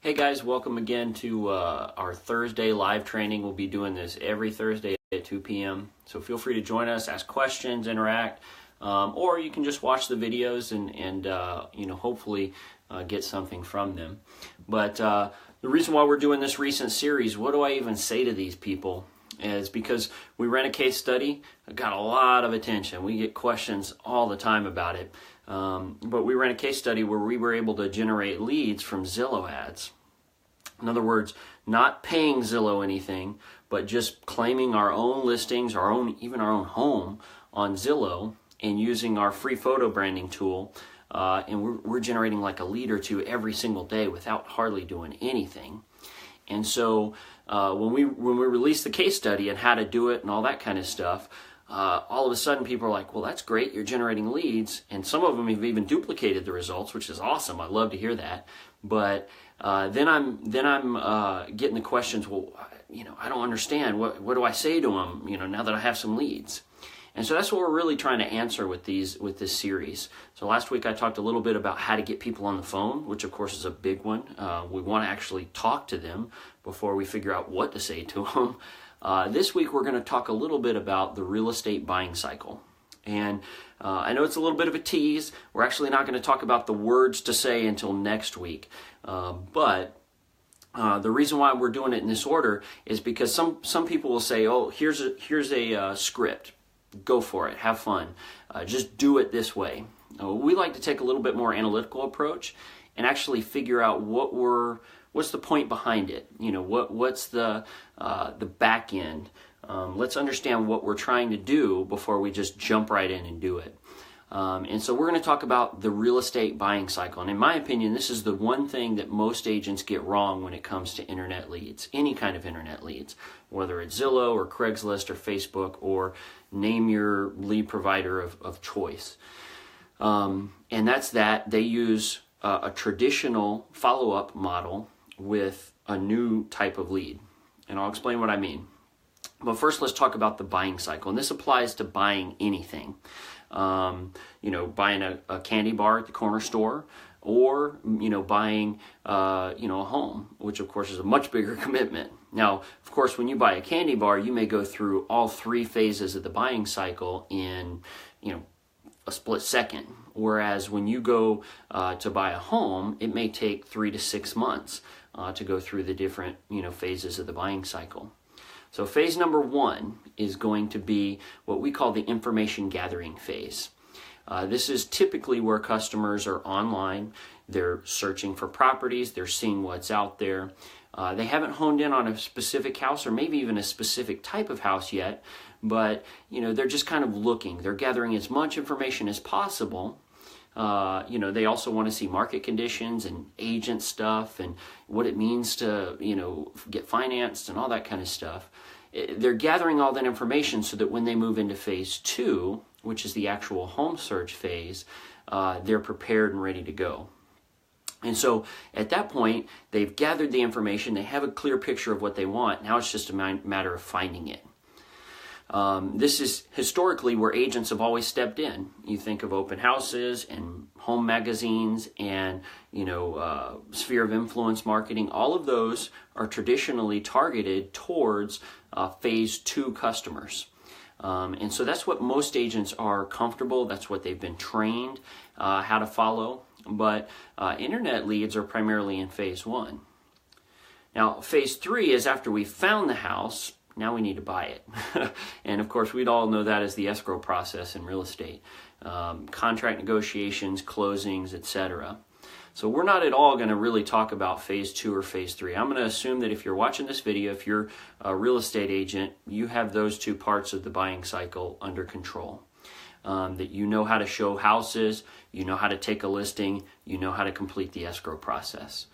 Hey guys, welcome again to our Thursday live training. We'll be doing this every Thursday at 2 p.m. So feel free to join us, ask questions, interact, or you can just watch the videos and hopefully get something from them. But the reason why we're doing this recent series, what do I even say to these people, is because we ran a case study. It got a lot of attention. We get questions all the time about it. But we ran a case study where we were able to generate leads from Zillow ads. In other words, not paying Zillow anything, but just claiming our own listings, even our own home on Zillow, and using our free photo branding tool. And we're generating like a lead or two every single day without hardly doing anything. And so when we released the case study and how to do it and all that kind of stuff, all of a sudden people are like, well, that's great, you're generating leads, and some of them have even duplicated the results, which is awesome. I love to hear that. But then I'm getting the questions, well, I don't understand. What do I say to them, now that I have some leads? And so that's what we're really trying to answer with this series. So last week I talked a little bit about how to get people on the phone, which of course is a big one. We want to actually talk to them before we figure out what to say to them. This week we're going to talk a little bit about the real estate buying cycle. And I know it's a little bit of a tease. We're actually not going to talk about the words to say until next week. But the reason why we're doing it in this order is because some people will say, oh, here's a script. Go for it. Have fun. Just do it this way. We like to take a little bit more analytical approach and actually figure out what's the point behind it. What's the back end. Let's understand what we're trying to do before we just jump right in and do it. And so we're going to talk about the real estate buying cycle. And in my opinion, this is the one thing that most agents get wrong when it comes to internet leads, any kind of internet leads, whether it's Zillow or Craigslist or Facebook or name your lead provider of choice. And that's that they use a traditional follow-up model with a new type of lead. And I'll explain what I mean. But first, let's talk about the buying cycle. And this applies to buying anything. Buying a candy bar at the corner store, or, buying, a home, which of course is a much bigger commitment. Now, of course, when you buy a candy bar, you may go through all three phases of the buying cycle in, a split second. Whereas when you go to buy a home, it may take 3 to 6 months to go through the different, phases of the buying cycle. So phase number 1 is going to be what we call the information gathering phase. This is typically where customers are online, they're searching for properties, they're seeing what's out there. They haven't honed in on a specific house or maybe even a specific type of house yet, but they're just kind of looking. They're gathering as much information as possible. They also want to see market conditions and agent stuff and what it means to, get financed and all that kind of stuff. They're gathering all that information so that when they move into phase 2, which is the actual home search phase, they're prepared and ready to go. And so at that point, they've gathered the information, they have a clear picture of what they want. Now it's just a matter of finding it. This is historically where agents have always stepped in. You think of open houses and home magazines and, sphere of influence marketing. All of those are traditionally targeted towards phase 2 customers. And so that's what most agents are comfortable. That's what they've been trained how to follow. But internet leads are primarily in phase 1. Now, phase 3 is after we've found the house. Now we need to buy it. And of course, we'd all know that as the escrow process in real estate. Contract negotiations, closings, etc. So we're not at all going to really talk about phase 2 or phase 3. I'm going to assume that if you're watching this video, if you're a real estate agent, you have those two parts of the buying cycle under control. That you know how to show houses, you know how to take a listing, you know how to complete the escrow process.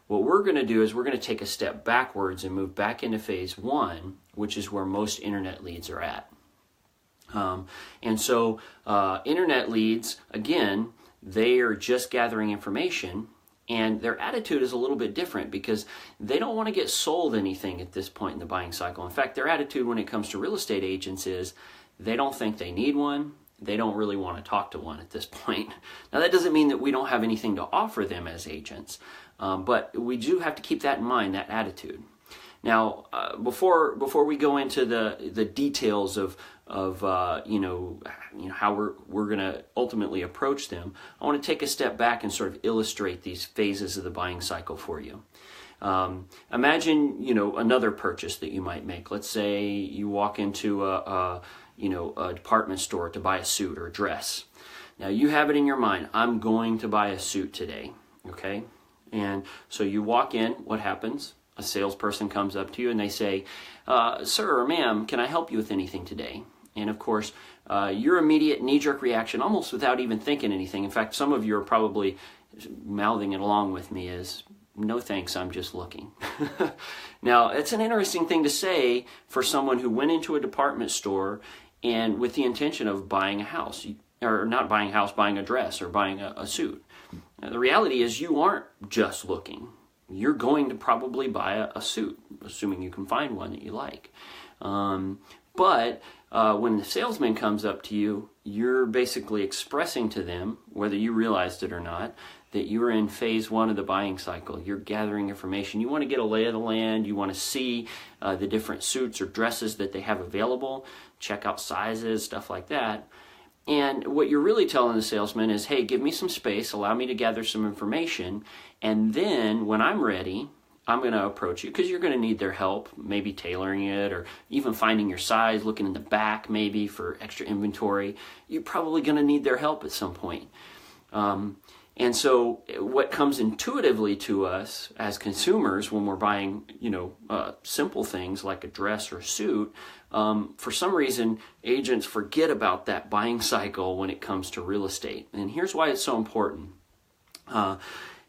What we're going to do is we're going to take a step backwards and move back into phase 1, which is where most internet leads are at. And so internet leads, again, they are just gathering information, and their attitude is a little bit different because they don't want to get sold anything at this point in the buying cycle. In fact, their attitude when it comes to real estate agents is they don't think they need one. they don't really want to talk to one at this point. Now, that doesn't mean that we don't have anything to offer them as agents, but we do have to keep that in mind, that attitude. Now, before we go into the details of how we're going to ultimately approach them, I want to take a step back and sort of illustrate these phases of the buying cycle for you. Imagine, another purchase that you might make. Let's say you walk into a department store to buy a suit or a dress. Now, you have it in your mind, I'm going to buy a suit today, okay? And so you walk in, what happens? A salesperson comes up to you and they say, sir or ma'am, can I help you with anything today? And of course, your immediate knee-jerk reaction, almost without even thinking anything, in fact, some of you are probably mouthing it along with me, is, no thanks, I'm just looking. Now, it's an interesting thing to say for someone who went into a department store and with the intention of buying a house, or not buying a house, buying a dress or buying a suit. Now, the reality is you aren't just looking. You're going to probably buy a suit, assuming you can find one that you like. But when the salesman comes up to you, you're basically expressing to them, whether you realized it or not, that you're in phase one of the buying cycle. You're gathering information. You want to get a lay of the land. You want to see the different suits or dresses that they have available, check out sizes, stuff like that. And what you're really telling the salesman is, hey, give me some space, allow me to gather some information, and then when I'm ready, I'm going to approach you, because you're going to need their help, maybe tailoring it or even finding your size, looking in the back maybe for extra inventory. You're probably going to need their help at some point. And so what comes intuitively to us as consumers when we're buying, simple things like a dress or a suit, for some reason, agents forget about that buying cycle when it comes to real estate. And here's why it's so important.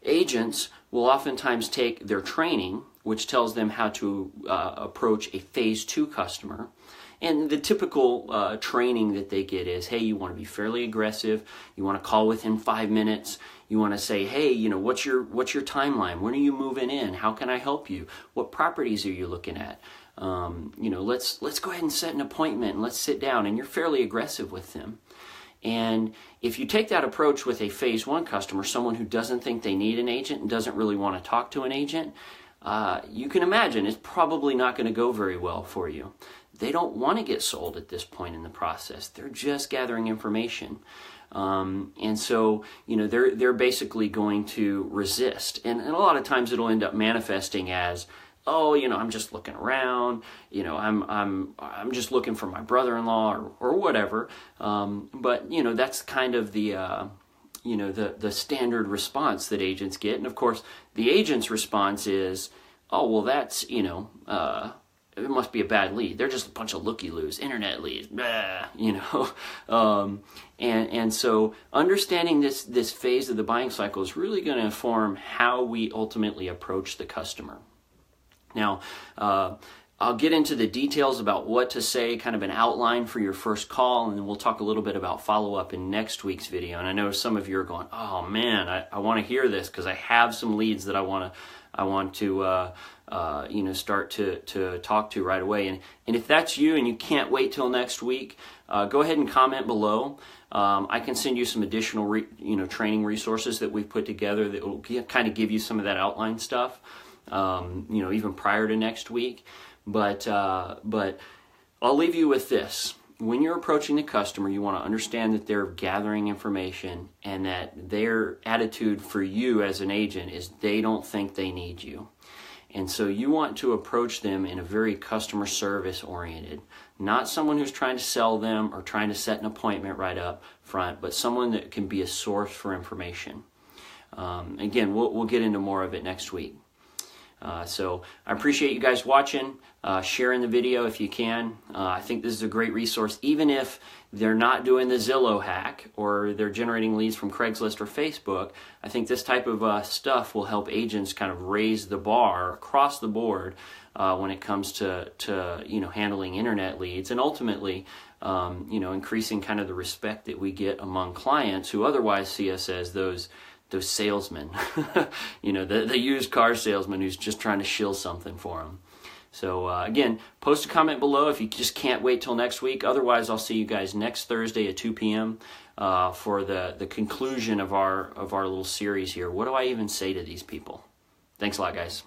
Agents will oftentimes take their training, which tells them how to approach a phase two customer. And the typical training that they get is, hey, you want to be fairly aggressive. You want to call within 5 minutes. You want to say, hey, what's your timeline? When are you moving in? How can I help you? What properties are you looking at? Let's go ahead and set an appointment and let's sit down. And you're fairly aggressive with them. And if you take that approach with a phase one customer, someone who doesn't think they need an agent and doesn't really want to talk to an agent, you can imagine it's probably not going to go very well for you. They don't want to get sold at this point in the process. They're just gathering information. And so, they're basically going to resist. And a lot of times it'll end up manifesting as, oh, I'm just looking around, I'm just looking for my brother-in-law or whatever. But, that's kind of the standard response that agents get. And of course, the agent's response is, oh, well, that's, it must be a bad lead. They're just a bunch of looky-loos, internet leads, blah, And so understanding this phase of the buying cycle is really going to inform how we ultimately approach the customer. Now, I'll get into the details about what to say, kind of an outline for your first call, and then we'll talk a little bit about follow-up in next week's video. And I know some of you are going, oh man, I want to hear this because I have some leads that I want to start to talk to right away. And if that's you and you can't wait till next week, go ahead and comment below. I can send you some additional training resources that we've put together that will kind of give you some of that outline stuff, even prior to next week. But I'll leave you with this. When you're approaching the customer, you want to understand that they're gathering information and that their attitude for you as an agent is they don't think they need you. And so you want to approach them in a very customer service oriented, not someone who's trying to sell them or trying to set an appointment right up front, but someone that can be a source for information. Again, we'll get into more of it next week. So I appreciate you guys watching, sharing the video if you can. I think this is a great resource, even if they're not doing the Zillow hack or they're generating leads from Craigslist or Facebook. I think this type of stuff will help agents kind of raise the bar across the board when it comes to handling internet leads, and ultimately increasing kind of the respect that we get among clients who otherwise see us as those salesmen, the used car salesman who's just trying to shill something for them. So again, post a comment below if you just can't wait till next week. Otherwise, I'll see you guys next Thursday at 2 p.m. For the conclusion of our little series here. What do I even say to these people? Thanks a lot, guys.